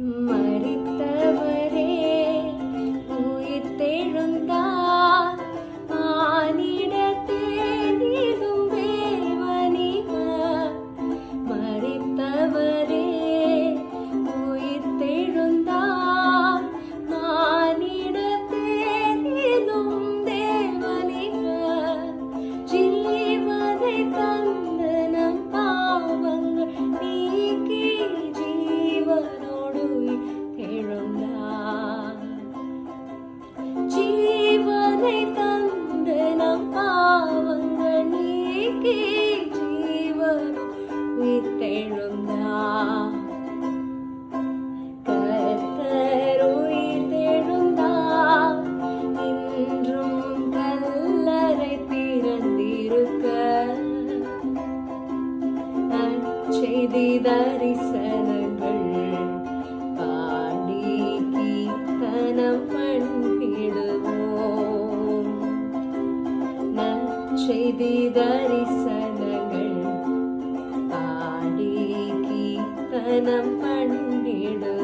மரித்தவரே உயிர்த்தெழுந்தார், மானிடத்தே நீதும் தேவனிவர். மரித்தவரே உயிர்த்தெழுந்தார், மானிடத்தே நீதும் தேவனிவர். ஜீவனை தந்த நம் பாவங்கள் நீக்கி ஜீவனோடு எழுந்தார். ஜீவனை தந்த நம் பாவங்கள் நீக்கி ஜீவனோடு உயிர்த்தெழுந்தார். கர்த்தர் உயிர்த்தெழுந்தார், இன்றும் கல்லறை திறந்திருக்க. நற்செய்தி தரிசனங்கள் பாடி கீர்த்தனம் பண்ணிடுவோம். நற்செய்தி தரிசனங்கள் பாடி கீர்த்தனம் பண்ணிடுவோம்.